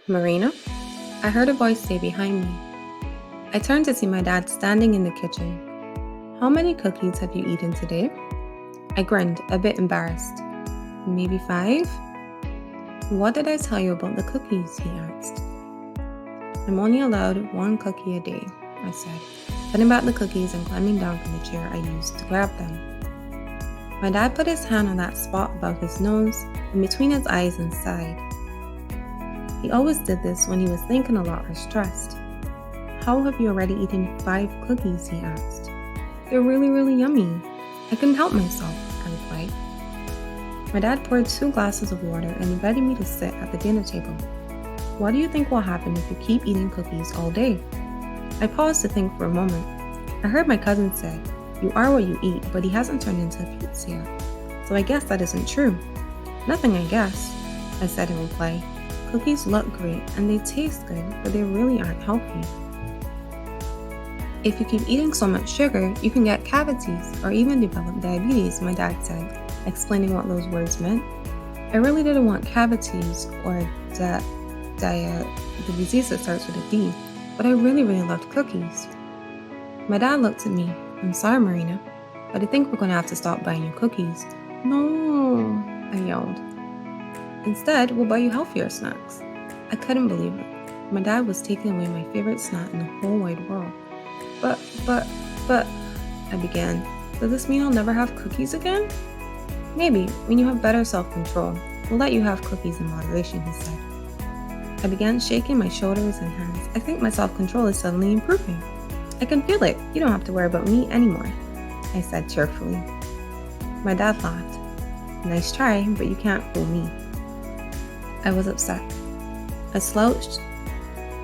Marina? I heard a voice say behind me. I turned to see my dad standing in the kitchen. How many cookies have you eaten today? I grinned, a bit embarrassed. Maybe 5? What did I tell you about the cookies? He asked. I'm only allowed 1 cookie a day, I said, putting back the cookies and climbing down from the chair I used to grab them. My dad put his hand on that spot above his nose and between his eyes and sighed. He always did this when he was thinking a lot or stressed. How have you already eaten 5 cookies? He asked. They're really, really yummy. I couldn't help myself, I replied. My dad poured 2 glasses of water and invited me to sit at the dinner table. What do you think will happen if you keep eating cookies all day? I paused to think for a moment. I heard my cousin say, you are what you eat, but he hasn't turned into a pizza yet. So I guess that isn't true. Nothing, I guess, I said in reply. Cookies look great and they taste good, but they really aren't healthy. If you keep eating so much sugar, you can get cavities or even develop diabetes, my dad said, explaining what those words meant. I really didn't want cavities or the disease that starts with a D, but I really, really loved cookies. My dad looked at me. I'm sorry, Marina, but I think we're going to have to stop buying you cookies. No, I yelled. Instead, we'll buy you healthier snacks. I couldn't believe it. My dad was taking away my favorite snack in the whole wide world. But, I began. Does this mean I'll never have cookies again? Maybe, when you have better self-control. We'll let you have cookies in moderation, he said. I began shaking my shoulders and hands. I think my self-control is suddenly improving. I can feel it. You don't have to worry about me anymore, I said cheerfully. My dad laughed. Nice try, but you can't fool me. I was upset. I slouched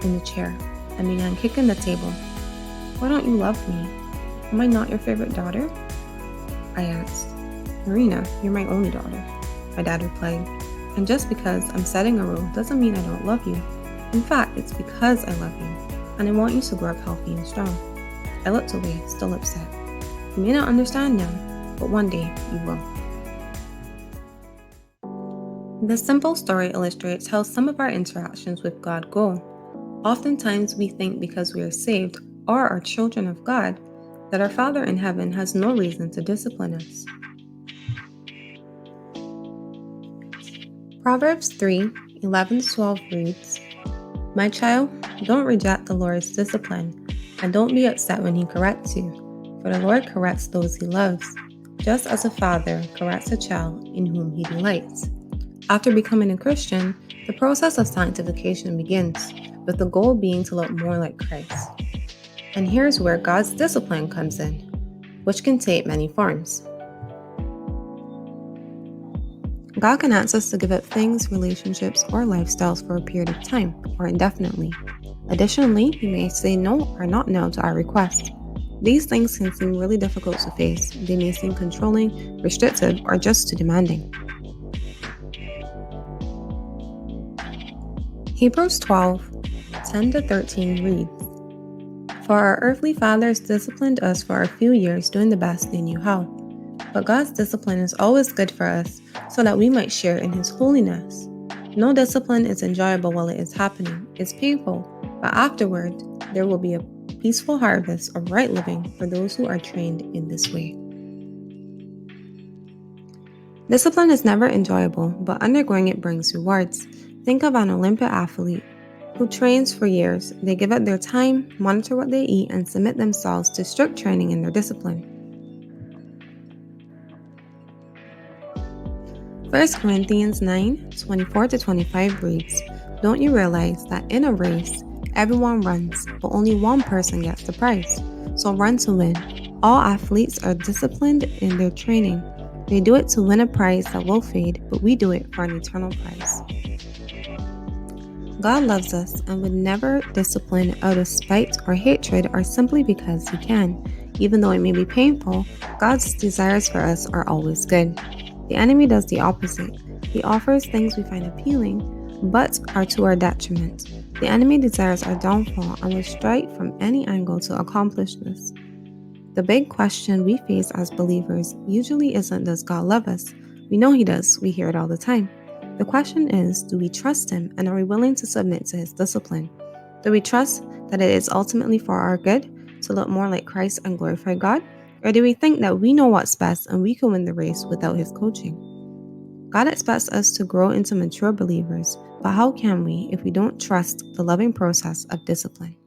in the chair and began kicking the table. Why don't you love me? Am I not your favorite daughter? I asked. Marina, you're my only daughter, my dad replied. And just because I'm setting a rule doesn't mean I don't love you. In fact, it's because I love you, and I want you to grow up healthy and strong. I looked away, still upset. You may not understand now, but one day you will. This simple story illustrates how some of our interactions with God go. Oftentimes we think because we are saved or are children of God, that our Father in heaven has no reason to discipline us. Proverbs 3:11-12 reads, My child, don't reject the Lord's discipline, and don't be upset when He corrects you, for the Lord corrects those He loves, just as a father corrects a child in whom He delights. After becoming a Christian, the process of sanctification begins, with the goal being to look more like Christ. And here's where God's discipline comes in, which can take many forms. God can ask us to give up things, relationships, or lifestyles for a period of time, or indefinitely. Additionally, He may say no or not no to our requests. These things can seem really difficult to face. They may seem controlling, restrictive, or just too demanding. Hebrews 12:10-13 reads, For our earthly fathers disciplined us for a few years doing the best they knew how. But God's discipline is always good for us, so that we might share in His holiness. No discipline is enjoyable while it is happening. It's painful, but afterward, there will be a peaceful harvest of right living for those who are trained in this way. Discipline is never enjoyable, but undergoing it brings rewards. Think of an Olympic athlete who trains for years. They give up their time, monitor what they eat, and submit themselves to strict training in their discipline. 1 Corinthians 9:24-25 reads, Don't you realize that in a race, everyone runs, but only one person gets the prize? So run to win. All athletes are disciplined in their training. They do it to win a prize that will fade, but we do it for an eternal prize. God loves us and would never discipline out of spite or hatred or simply because He can. Even though it may be painful, God's desires for us are always good. The enemy does the opposite. He offers things we find appealing, but are to our detriment. The enemy desires our downfall and will strike from any angle to accomplish this. The big question we face as believers usually isn't, does God love us? We know He does. We hear it all the time. The question is, do we trust Him and are we willing to submit to His discipline? Do we trust that it is ultimately for our good to look more like Christ and glorify God? Or do we think that we know what's best and we can win the race without His coaching? God expects us to grow into mature believers, but how can we if we don't trust the loving process of discipline?